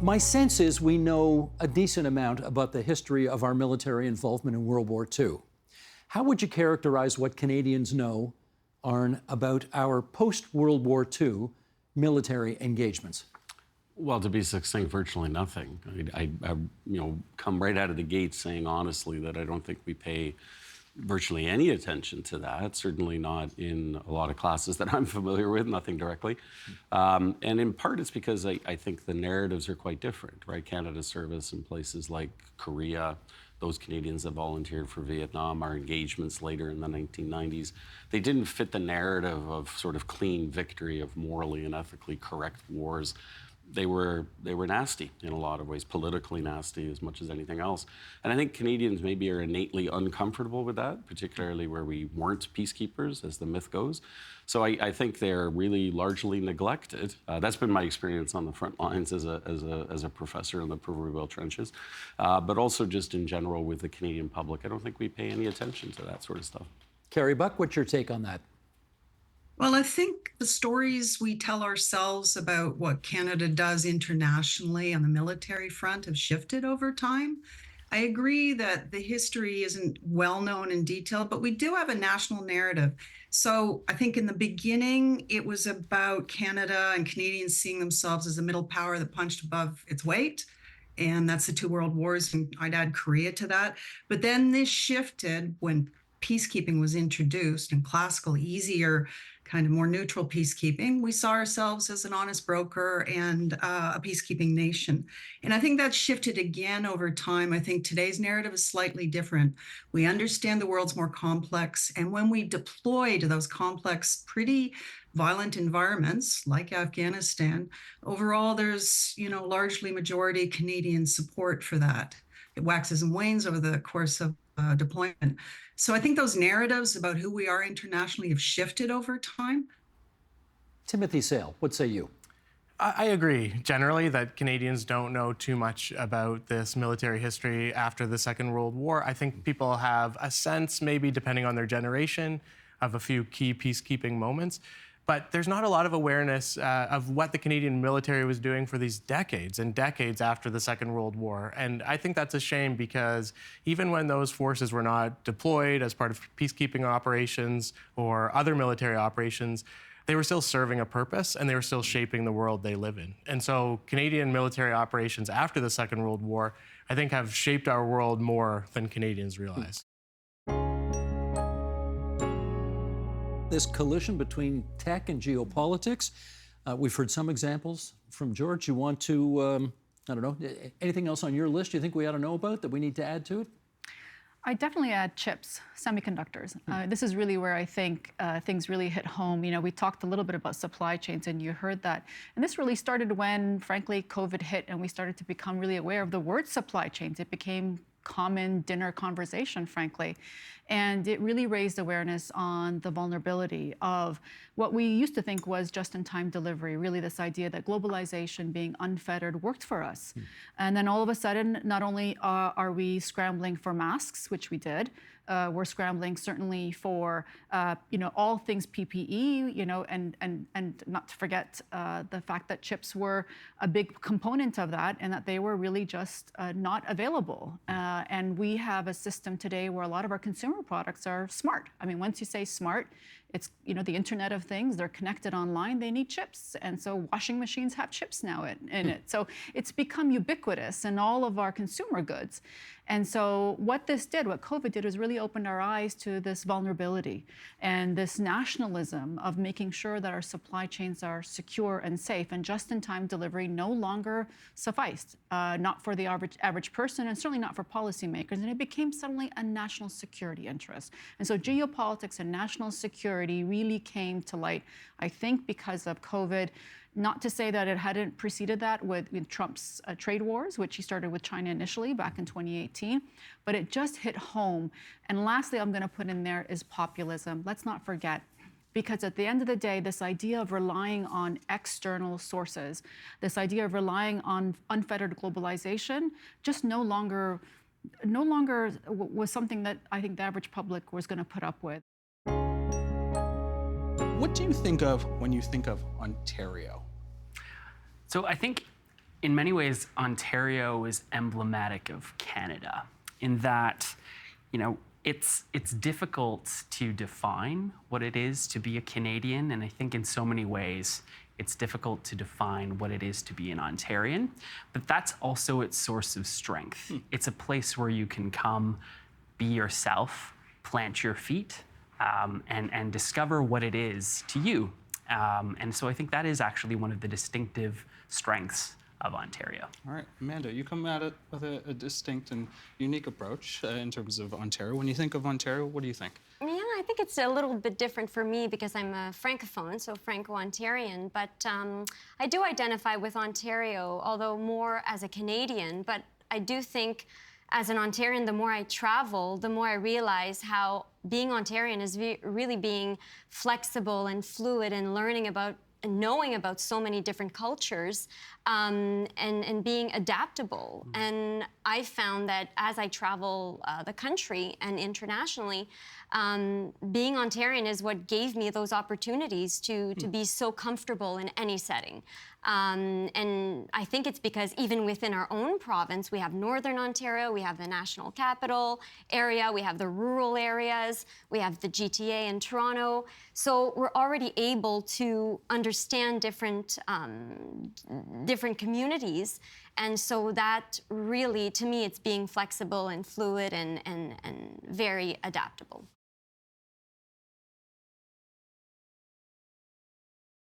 My sense is we know a decent amount about the history of our military involvement in World War II. How would you characterize what Canadians know, Arne, about our post-World War II military engagements? Well, to be succinct, virtually nothing. I come right out of the gate saying honestly that I don't think we pay virtually any attention to that, certainly not in a lot of classes that I'm familiar with, nothing directly. And in part it's because I think the narratives are quite different, right? Canada's service in places like Korea, those Canadians that volunteered for Vietnam, our engagements later in the 1990s, they didn't fit the narrative of sort of clean victory of morally and ethically correct wars. They were nasty in a lot of ways, politically nasty as much as anything else. And I think Canadians maybe are innately uncomfortable with that, particularly where we weren't peacekeepers, as the myth goes. So I think they're really largely neglected. That's been my experience on the front lines as a professor in the proverbial trenches, but also just in general with the Canadian public. I don't think we pay any attention to that sort of stuff. Carrie Buck, what's your take on that? Well, I think the stories we tell ourselves about what Canada does internationally on the military front have shifted over time. I agree that the history isn't well known in detail, but we do have a national narrative. So I think in the beginning, it was about Canada and Canadians seeing themselves as a middle power that punched above its weight. And that's the two world wars, and I'd add Korea to that. But then this shifted when peacekeeping was introduced and classical, easier, kind of more neutral peacekeeping. We saw ourselves as an honest broker and a peacekeeping nation. And I think that shifted again over time. I think today's narrative is slightly different. We understand the world's more complex. And when we deploy to those complex, pretty violent environments like Afghanistan, overall, there's, largely majority Canadian support for that. It waxes and wanes over the course of deployment. So I think those narratives about who we are internationally have shifted over time. Timothy Sale, what say you? I agree generally that Canadians don't know too much about this military history after the Second World War. I think people have a sense, maybe depending on their generation, of a few key peacekeeping moments. But there's not a lot of awareness of what the Canadian military was doing for these decades and decades after the Second World War. And I think that's a shame because even when those forces were not deployed as part of peacekeeping operations or other military operations, they were still serving a purpose and they were still shaping the world they live in. And so Canadian military operations after the Second World War, I think, have shaped our world more than Canadians realize. This collision between tech and geopolitics. We've heard some examples from George. You want to, anything else on your list you think we ought to know about that we need to add to it? I definitely add chips, semiconductors. This is really where I think things really hit home. We talked a little bit about supply chains and you heard that. And this really started when, frankly, COVID hit and we started to become really aware of the word supply chains. It became common dinner conversation, frankly. And it really raised awareness on the vulnerability of what we used to think was just-in-time delivery, really this idea that globalization, being unfettered, worked for us. And then all of a sudden, not only are we scrambling for masks, which we did, we're scrambling certainly for, all things PPE, and not to forget the fact that chips were a big component of that and that they were really just not available. And we have a system today where a lot of our consumer products are smart. I mean, once you say smart, it's, the Internet of Things, they're connected online, they need chips. And so washing machines have chips now in it. So it's become ubiquitous in all of our consumer goods. And so what COVID did was really opened our eyes to this vulnerability and this nationalism of making sure that our supply chains are secure and safe, and just-in-time delivery no longer sufficed, not for the average person and certainly not for policymakers. And it became suddenly a national security interest. And so geopolitics and national security really came to light, I think, because of COVID. Not to say that it hadn't preceded that with Trump's trade wars, which he started with China initially back in 2018, but it just hit home. And lastly, I'm going to put in there is populism. Let's not forget, because at the end of the day, this idea of relying on external sources, this idea of relying on unfettered globalization, just no longer was something that I think the average public was going to put up with. What do you think of when you think of Ontario? So I think In many ways, Ontario is emblematic of Canada in that, it's difficult to define what it is to be a Canadian, and I think in so many ways, it's difficult to define what it is to be an Ontarian, but that's also its source of strength. It's a place where you can come, be yourself, plant your feet, and discover what it is to you. And so I think that is actually one of the distinctive strengths of Ontario. All right, Amanda, you come at it with a distinct and unique approach in terms of Ontario. When you think of Ontario, what do you think? Yeah, I think it's a little bit different for me because I'm a Francophone, so Franco-Ontarian, but I do identify with Ontario, although more as a Canadian, but I do think as an Ontarian, the more I travel, the more I realize how being Ontarian is really being flexible and fluid and learning about and knowing about so many different cultures and being adaptable. And I found that as I travel the country and internationally, being Ontarian is what gave me those opportunities to be so comfortable in any setting. And I think it's because even within our own province, we have Northern Ontario, we have the National Capital area, we have the rural areas, we have the GTA in Toronto. So we're already able to understand different communities. And so that really, to me, it's being flexible and fluid and very adaptable.